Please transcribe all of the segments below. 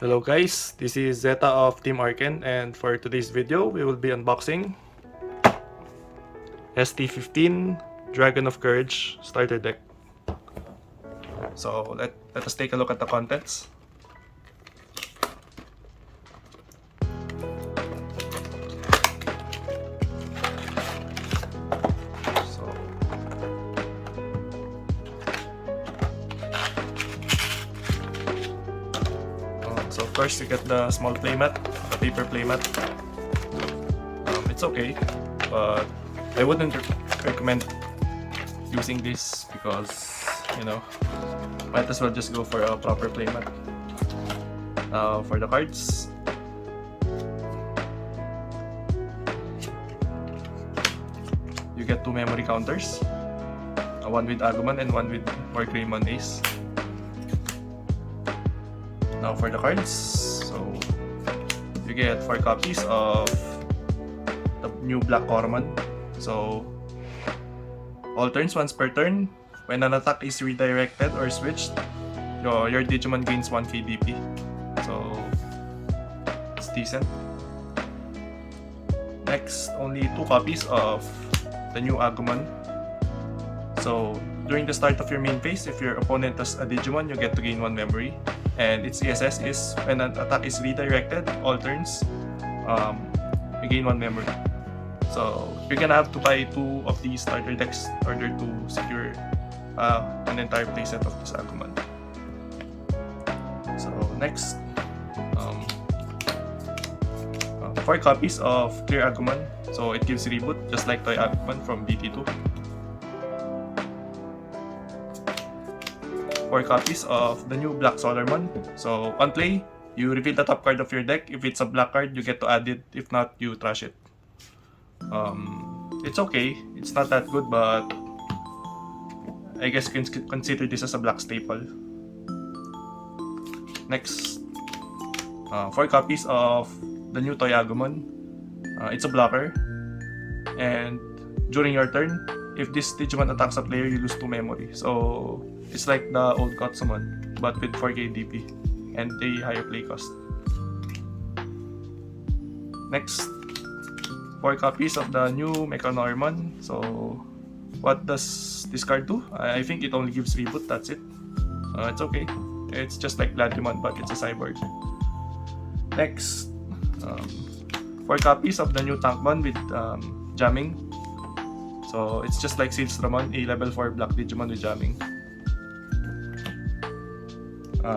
Hello guys, this is Zeta of Team Arken, and for today's video we will be unboxing ST-15 Dragon of Courage starter deck. So let us take a look at the contents. So first you get the small playmat, the paper playmat. It's okay, but I wouldn't recommend using this because, you know, might as well just go for a proper playmat. For the cards, you get two memory counters, one with Agumon and one with Gatomon Ace. Now for the cards, so you get 4 copies of the new Black Gatomon. So all turns, once per turn, when an attack is redirected or switched, your Digimon gains 1 KDP. So it's decent. Next, only 2 copies of the new Agumon. So during the start of your main phase, if your opponent has a Digimon, you get to gain 1 memory. And its ESS is when an attack is redirected, all turns, you gain 1 memory. So you're gonna have to buy 2 of these starter decks in order to secure an entire playset of this Agumon. So next, 4 copies of Clear Agumon. So it gives reboot just like Toy Agumon from BT2. 4 copies of the new Black Solarmon. So on play, you reveal the top card of your deck. If it's a black card, you get to add it. If not, you trash it. It's okay. It's not that good, but I guess you can consider this as a black staple. Next, 4 copies of the new Toy Agumon. It's a blocker, and during your turn, if this Digimon attacks a player, you lose 2 memory. So it's like the old Gatomon, but with 4k DP and a higher play cost. Next, 4 copies of the new Mechanormon. So what does this card do? I think it only gives reboot, that's it. It's okay. It's just like Vladimon, but it's a cyborg. Next, 4 copies of the new Tankmon with jamming. So it's just like Sealstramon, a level 4 black Digimon with jamming.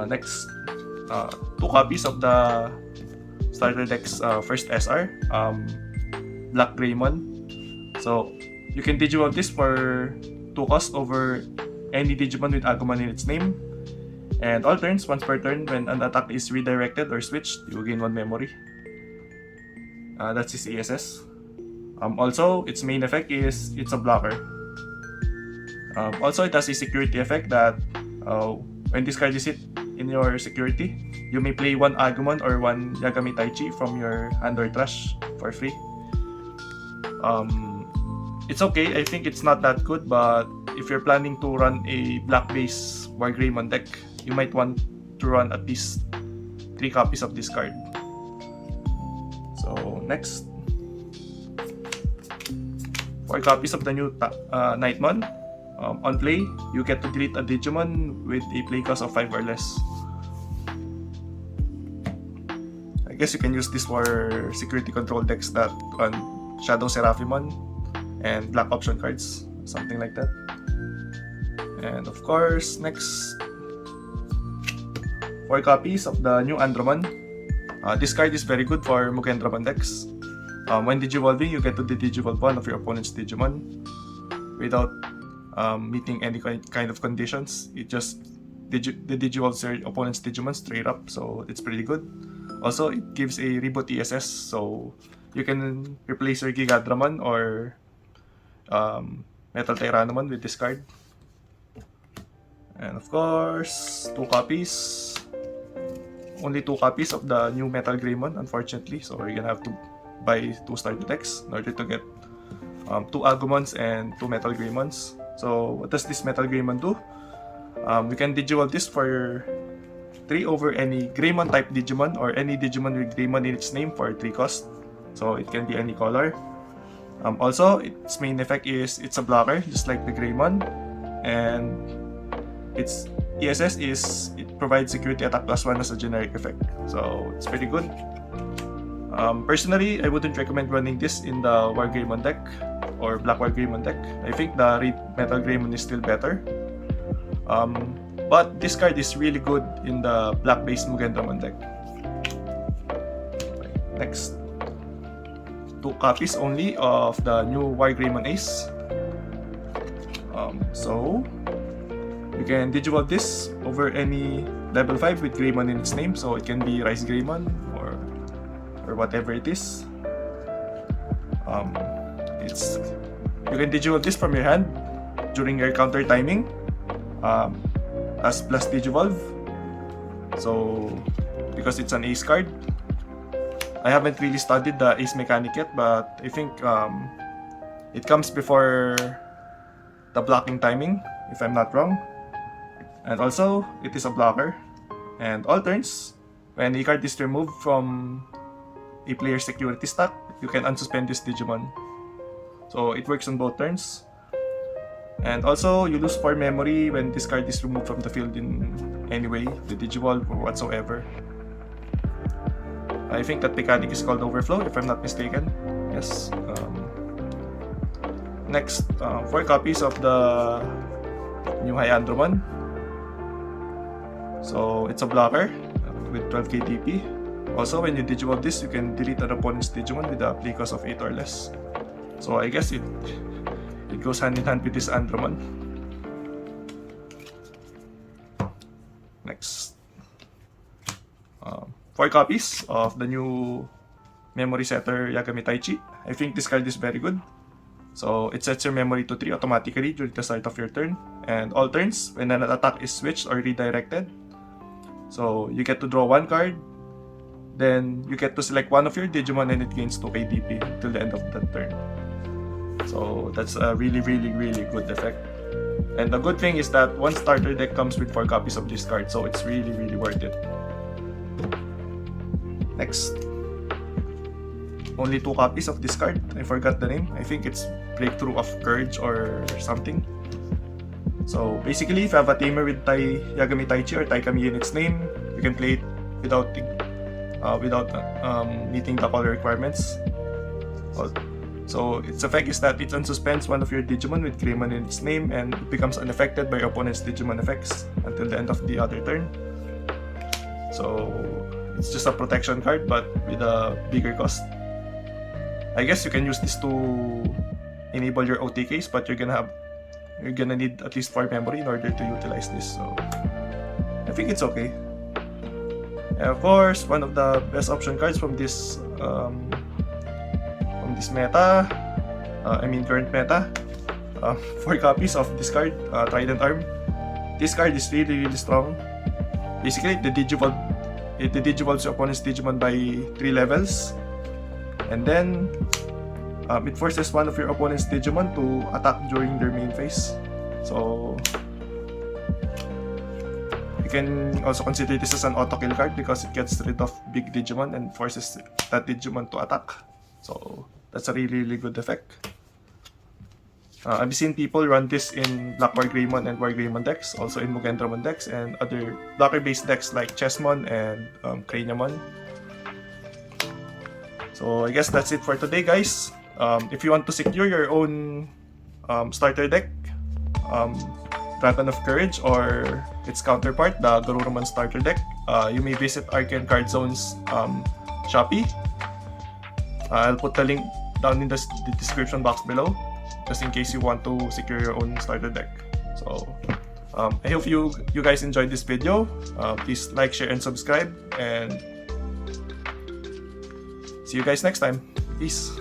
Next, 2 copies of the starter deck's first SR, Black Greymon. So you can Digivolve this for 2 cost over any Digimon with Agumon in its name. And all turns, once per turn, when an attack is redirected or switched, you gain 1 memory. That's his ESS. Also, its main effect is it's a blocker. Also, it has a security effect that when this card is hit in your security, you may play 1 Agumon or 1 Yagami Taichi from your hand or trash for free. It's okay, I think it's not that good, but if you're planning to run a black base Wargreymon deck, you might want to run at least 3 copies of this card. So next, 4 copies of the new Nightmon. On play, you get to delete a Digimon with a play cost of 5 or less. I guess you can use this for security control decks that run Shadow Seraphimon and black option cards, something like that. And of course, next, 4 copies of the new Andromon. This card is very good for Mugendramon decks. When Digivolving, you get to Digivolve 1 of your opponent's Digimon without meeting any kind of conditions. It just Digivolves your opponent's Digimon straight up, so it's pretty good. Also, it gives a reboot ESS, so you can replace your Gigadramon or Metal Tyrannomon with this card. And of course, 2 copies. Only 2 copies of the new Metal Greymon, unfortunately, so you're gonna have to buy 2 starter decks in order to get 2 Agumons and 2 Metal Greymons. So what does this Metal Greymon do? We can Digivolve this for 3 over any Greymon type Digimon or any Digimon with Greymon in its name for 3 cost. So it can be any color. Also, its main effect is it's a blocker, just like the Greymon, and its ESS is it provides security attack +1 as a generic effect. So it's pretty good. Personally, I wouldn't recommend running this in the War Greymon deck or Black War Greymon deck. I think the Red Metal Greymon is still better. But this card is really good in the black-based Mugendramon deck. Okay, next. 2 copies only of the new War Greymon Ace. So you can Digivolve this over any level 5 with Greymon in its name. So it can be Rise Greymon or whatever it is. You can Digivolve this from your hand during your counter timing as plus Digivolve. So because it's an Ace card. I haven't really studied the Ace mechanic yet, but I think it comes before the blocking timing, if I'm not wrong. And also, it is a blocker. And all turns, when a card is removed from a player's security stack, you can unsuspend this Digimon. So it works on both turns. And also, you lose 4 memory when this card is removed from the field in any way, the Digivolve or whatsoever. I think that mechanic is called Overflow, if I'm not mistaken. Yes. Next, 4 copies of the new Hyandromon. So it's a blocker with 12k DP. Also, when you Digivolve this, you can delete an opponent's Digimon with a play cost of 8 or less. So I guess it goes hand in hand with this Andromon. Next. 4 copies of the new Memory Setter Yagami Taichi. I think this card is very good. So it sets your memory to 3 automatically during the start of your turn. And all turns, when an attack is switched or redirected. So you get to draw 1 card. Then you get to select one of your Digimon and it gains 2k DP till the end of the turn. So that's a really good effect. And the good thing is that one starter deck comes with 4 copies of this card. So it's really worth it. Next, only 2 copies of this card. I forgot the name. I think it's Breakthrough of Courage or something. So basically, if you have a tamer with Yagami Taichi or Taikami in its name, you can play it without meeting the color requirements. So its effect is that it unsuspends one of your Digimon with Greymon in its name and it becomes unaffected by your opponent's Digimon effects until the end of the other turn. So it's just a protection card but with a bigger cost. I guess you can use this to enable your OTKs, but you're gonna need at least 4 memory in order to utilize this. So I think it's okay. And of course, one of the best option cards from this meta, current meta, 4 copies of this card, Trident Arm. This card is really strong. Basically, it digivolves your opponent's Digimon by 3 levels, and then it forces one of your opponent's Digimon to attack during their main phase. So you can also consider this as an auto kill card because it gets rid of big Digimon and forces that Digimon to attack. So that's a really good effect. I've seen people run this in Black War Greymon and War Greymon decks, also in Mugendramon decks, and other blocker-based decks like Chessmon and Craniamon. So I guess that's it for today, guys. If you want to secure your own starter deck, Dragon of Courage or its counterpart, the Garurumon starter deck, you may visit Arcane Card Zone's Shopee. I'll put the link down in the description box below, just in case you want to secure your own starter deck. So I hope you guys enjoyed this video. Please like, share, and subscribe, and see you guys next time. Peace.